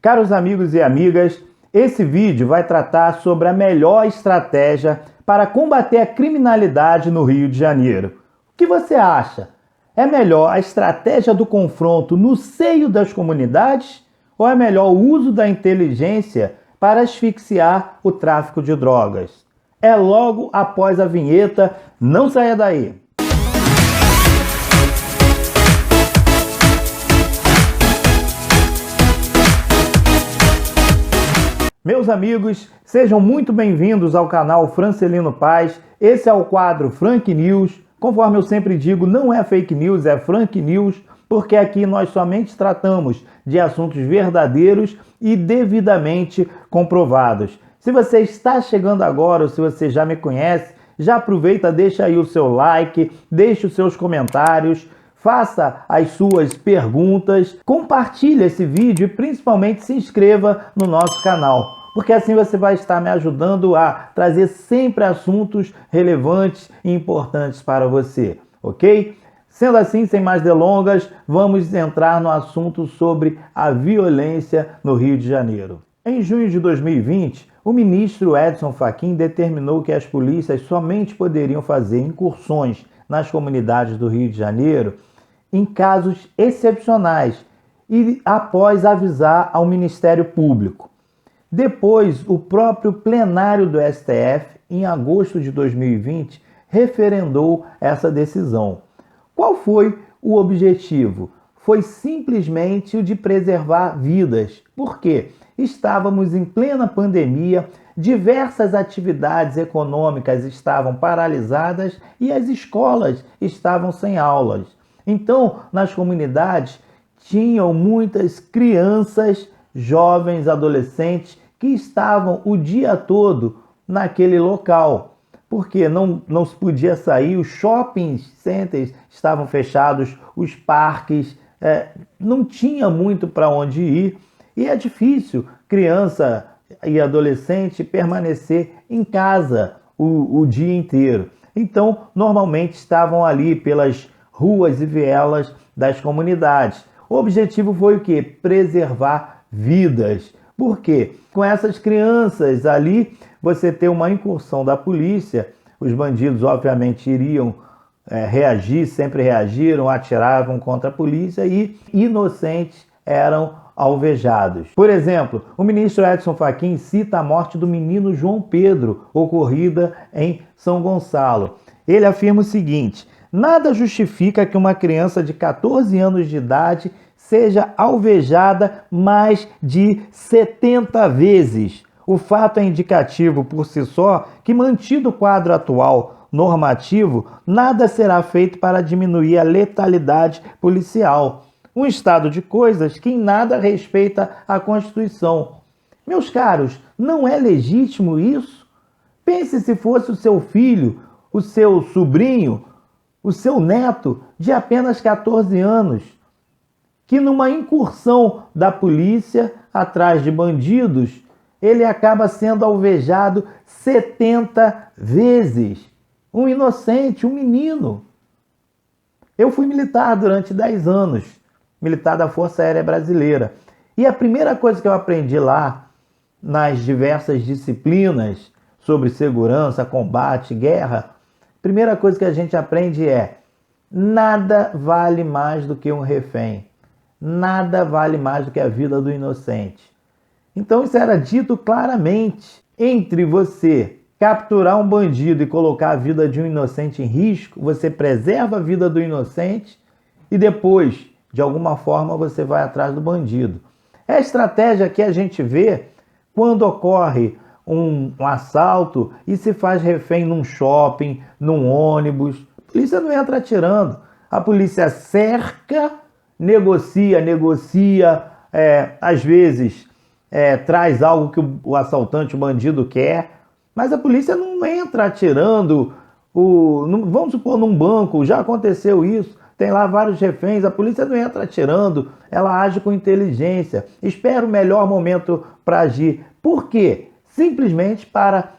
Caros amigos e amigas, esse vídeo vai tratar sobre a melhor estratégia para combater a criminalidade no Rio de Janeiro. O que você acha? É melhor a estratégia do confronto no seio das comunidades ou é melhor o uso da inteligência para asfixiar o tráfico de drogas? É logo após a vinheta, não saia daí! Meus amigos, sejam muito bem-vindos ao canal Francelino Paz. Esse é o quadro Frank News. Conforme eu sempre digo, não é fake news, é Frank News, porque aqui nós somente tratamos de assuntos verdadeiros e devidamente comprovados. Se você está chegando agora ou se você já me conhece, já aproveita, deixa aí o seu like, deixe os seus comentários, faça as suas perguntas, compartilhe esse vídeo e principalmente se inscreva no nosso canal, porque assim você vai estar me ajudando a trazer sempre assuntos relevantes e importantes para você, ok? Sendo assim, sem mais delongas, vamos entrar no assunto sobre a violência no Rio de Janeiro. Em junho de 2020, o ministro Edson Fachin determinou que as polícias somente poderiam fazer incursões nas comunidades do Rio de Janeiro em casos excepcionais e após avisar ao Ministério Público. Depois, o próprio plenário do STF, em agosto de 2020, referendou essa decisão. Qual foi o objetivo? Foi simplesmente o de preservar vidas. Por quê? Estávamos em plena pandemia, diversas atividades econômicas estavam paralisadas e as escolas estavam sem aulas. Então, nas comunidades, tinham muitas crianças, jovens, adolescentes que estavam o dia todo naquele local, porque não se podia sair, os shopping centers estavam fechados, os parques, não tinha muito para onde ir e é difícil criança e adolescente permanecer em casa o dia inteiro. Então, normalmente estavam ali pelas ruas e vielas das comunidades. O objetivo foi o quê? Preservar vidas. Por quê? Com essas crianças ali, você ter uma incursão da polícia, os bandidos obviamente iriam reagir, sempre reagiram, atiravam contra a polícia e inocentes eram alvejados. Por exemplo, o ministro Edson Fachin cita a morte do menino João Pedro, ocorrida em São Gonçalo. Ele afirma o seguinte: nada justifica que uma criança de 14 anos de idade seja alvejada mais de 70 vezes. O fato é indicativo por si só que, mantido o quadro atual normativo, nada será feito para diminuir a letalidade policial. Um estado de coisas que em nada respeita a Constituição. Meus caros, não é legítimo isso? Pense se fosse o seu filho, o seu sobrinho, o seu neto de apenas 14 anos, que numa incursão da polícia atrás de bandidos, ele acaba sendo alvejado 70 vezes. Um inocente, um menino. Eu fui militar durante 10 anos, militar da Força Aérea Brasileira. E a primeira coisa que eu aprendi lá, nas diversas disciplinas sobre segurança, combate, guerra, a primeira coisa que a gente aprende é: nada vale mais do que um refém. Nada vale mais do que a vida do inocente. Então isso era dito claramente. Entre você capturar um bandido e colocar a vida de um inocente em risco, você preserva a vida do inocente e depois, de alguma forma, você vai atrás do bandido. É a estratégia que a gente vê quando ocorre um assalto e se faz refém num shopping, num ônibus. A polícia não entra atirando. A polícia cerca, negocia, às vezes traz algo que o assaltante, o bandido quer, mas a polícia não entra atirando. Vamos supor, num banco, já aconteceu isso, tem lá vários reféns, a polícia não entra atirando, ela age com inteligência, espera o melhor momento para agir. Por quê? Simplesmente para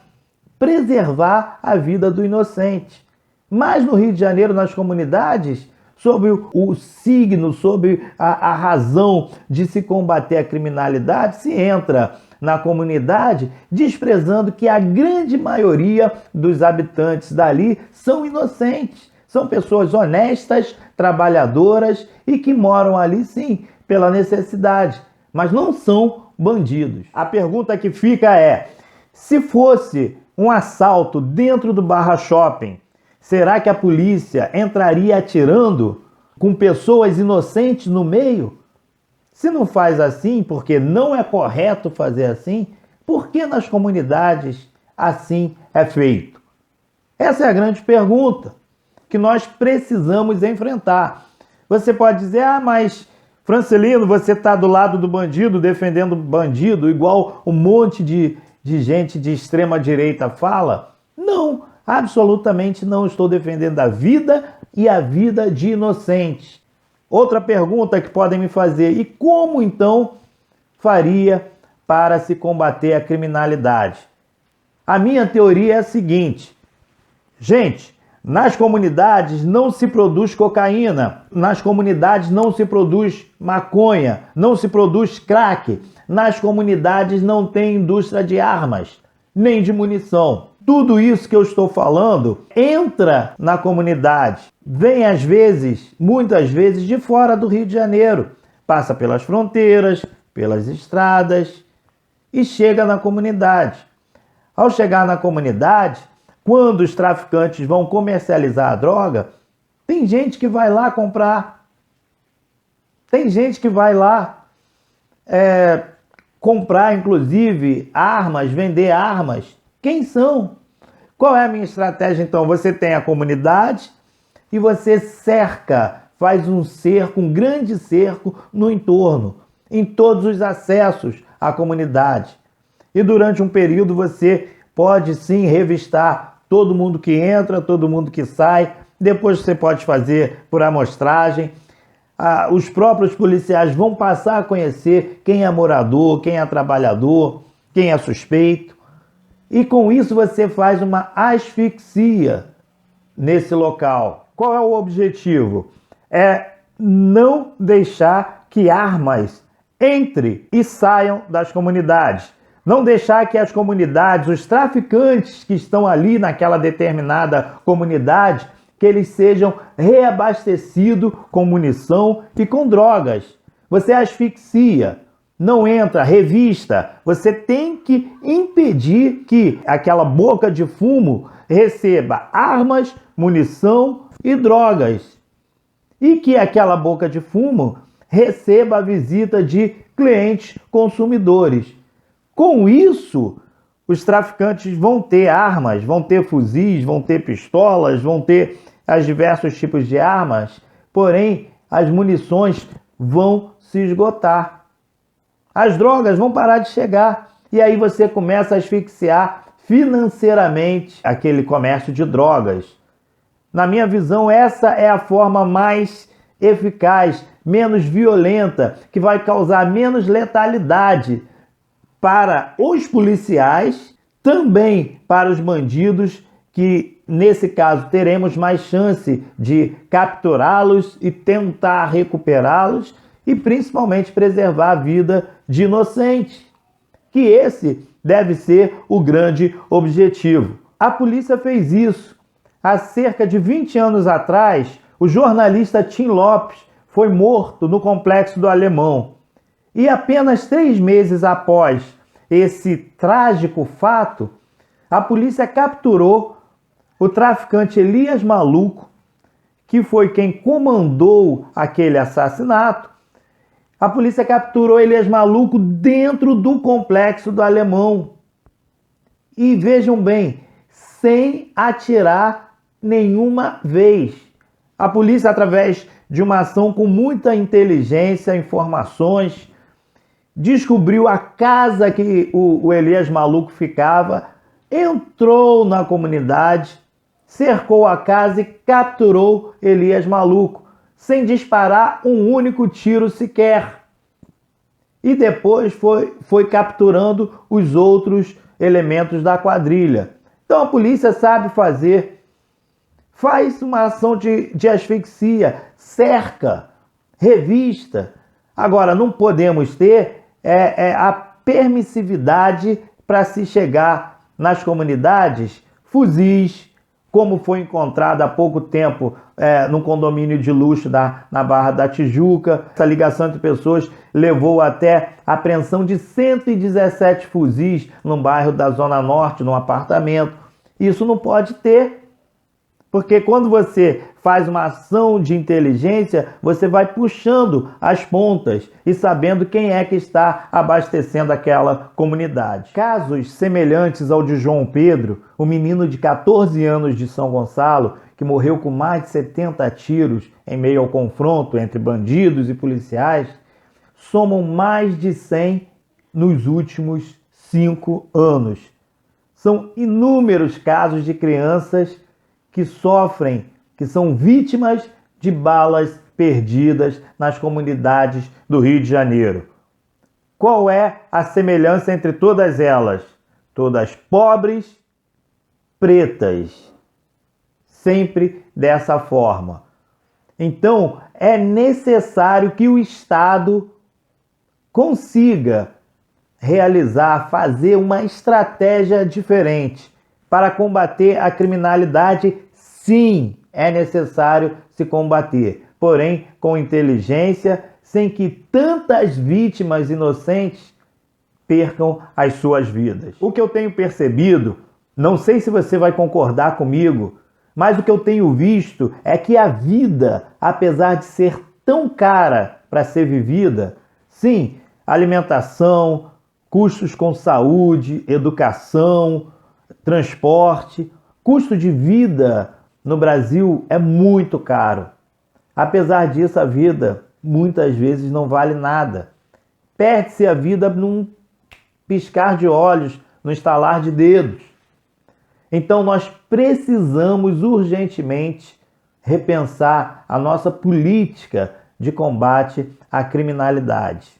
preservar a vida do inocente. Mas no Rio de Janeiro, nas comunidades, sobre o signo, sobre a razão de se combater a criminalidade, se entra na comunidade desprezando que a grande maioria dos habitantes dali são inocentes, são pessoas honestas, trabalhadoras e que moram ali sim pela necessidade, mas não são bandidos. A pergunta que fica é: se fosse um assalto dentro do Barra Shopping, será que a polícia entraria atirando com pessoas inocentes no meio? Se não faz assim, porque não é correto fazer assim, por que nas comunidades assim é feito? Essa é a grande pergunta que nós precisamos enfrentar. Você pode dizer: ah, mas Francelino, você está do lado do bandido, defendendo o bandido, igual um monte de gente de extrema direita fala? Não, absolutamente não estou defendendo a vida e a vida de inocentes. Outra pergunta que podem me fazer: e como então faria para se combater a criminalidade? A minha teoria é a seguinte: gente, nas comunidades não se produz cocaína, nas comunidades não se produz maconha, não se produz crack, nas comunidades não tem indústria de armas, nem de munição. Tudo isso que eu estou falando entra na comunidade, vem às vezes, muitas vezes, de fora do Rio de Janeiro, passa pelas fronteiras, pelas estradas e chega na comunidade. Ao chegar na comunidade, quando os traficantes vão comercializar a droga, tem gente que vai lá comprar. Tem gente que vai lá comprar, inclusive, armas, vender armas. Quem são? Qual é a minha estratégia, então? Você tem a comunidade e você cerca, faz um cerco, um grande cerco no entorno, em todos os acessos à comunidade. E durante um período você pode sim revistar todo mundo que entra, todo mundo que sai. Depois você pode fazer por amostragem. Os próprios policiais vão passar a conhecer quem é morador, quem é trabalhador, quem é suspeito. E com isso você faz uma asfixia nesse local. Qual é o objetivo? É não deixar que armas entrem e saiam das comunidades. Não deixar que as comunidades, os traficantes que estão ali naquela determinada comunidade, que eles sejam reabastecidos com munição e com drogas. Você asfixia, não entra, revista. Você tem que impedir que aquela boca de fumo receba armas, munição e drogas. E que aquela boca de fumo receba a visita de clientes consumidores. Com isso, os traficantes vão ter armas, vão ter fuzis, vão ter pistolas, vão ter os diversos tipos de armas, porém as munições vão se esgotar. As drogas vão parar de chegar e aí você começa a asfixiar financeiramente aquele comércio de drogas. Na minha visão, essa é a forma mais eficaz, menos violenta, que vai causar menos letalidade para os policiais, também para os bandidos, que nesse caso teremos mais chance de capturá-los e tentar recuperá-los e principalmente preservar a vida de inocentes, que esse deve ser o grande objetivo. A polícia fez isso. Há cerca de 20 anos atrás, o jornalista Tim Lopes foi morto no Complexo do Alemão. E apenas 3 meses após esse trágico fato, a polícia capturou o traficante Elias Maluco, que foi quem comandou aquele assassinato. A polícia capturou Elias Maluco dentro do Complexo do Alemão. E vejam bem, sem atirar nenhuma vez. A polícia, através de uma ação com muita inteligência, informações, descobriu a casa que o Elias Maluco ficava, entrou na comunidade, cercou a casa e capturou Elias Maluco, sem disparar um único tiro sequer. E depois foi capturando os outros elementos da quadrilha. Então a polícia sabe Faz uma ação de asfixia, cerca, revista. Agora, não podemos ter a permissividade para se chegar nas comunidades fuzis, como foi encontrado há pouco tempo num condomínio de luxo na Barra da Tijuca. Essa ligação entre pessoas levou até a apreensão de 117 fuzis num bairro da Zona Norte, num apartamento. Isso não pode ter, porque quando você faz uma ação de inteligência, você vai puxando as pontas e sabendo quem é que está abastecendo aquela comunidade. Casos semelhantes ao de João Pedro, o menino de 14 anos de São Gonçalo, que morreu com mais de 70 tiros em meio ao confronto entre bandidos e policiais, somam mais de 100 nos últimos 5 anos. São inúmeros casos de crianças que sofrem, que são vítimas de balas perdidas nas comunidades do Rio de Janeiro. Qual é a semelhança entre todas elas? Todas pobres, pretas. Sempre dessa forma. Então, é necessário que o Estado consiga realizar, fazer uma estratégia diferente para combater a criminalidade. Sim, é necessário se combater, porém com inteligência, sem que tantas vítimas inocentes percam as suas vidas. O que eu tenho percebido, não sei se você vai concordar comigo, mas o que eu tenho visto é que a vida, apesar de ser tão cara para ser vivida, sim, alimentação, custos com saúde, educação, transporte, custo de vida no Brasil é muito caro. Apesar disso, a vida muitas vezes não vale nada. Perde-se a vida num piscar de olhos, no estalar de dedos. Então nós precisamos urgentemente repensar a nossa política de combate à criminalidade.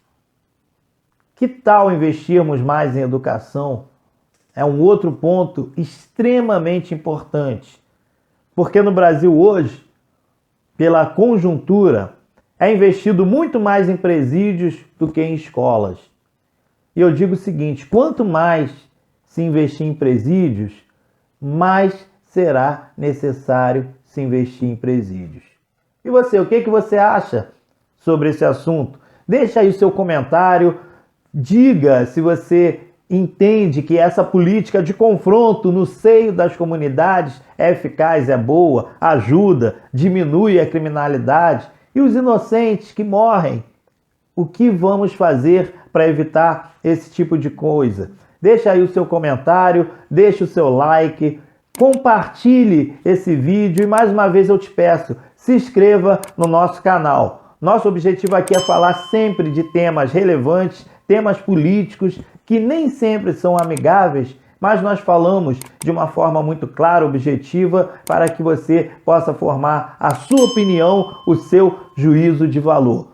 Que tal investirmos mais em educação? É um outro ponto extremamente importante, porque no Brasil hoje, pela conjuntura, é investido muito mais em presídios do que em escolas. E eu digo o seguinte, quanto mais se investir em presídios, mais será necessário se investir em presídios. E você, o que você acha sobre esse assunto? Deixa aí o seu comentário, diga se você entende que essa política de confronto no seio das comunidades é eficaz, é boa, ajuda, diminui a criminalidade e os inocentes que morrem. O que vamos fazer para evitar esse tipo de coisa? Deixa aí o seu comentário, deixa o seu like, compartilhe esse vídeo e mais uma vez eu te peço, se inscreva no nosso canal. Nosso objetivo aqui é falar sempre de temas relevantes, temas políticos que nem sempre são amigáveis, mas nós falamos de uma forma muito clara, objetiva, para que você possa formar a sua opinião, o seu juízo de valor.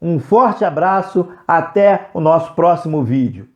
Um forte abraço, até o nosso próximo vídeo.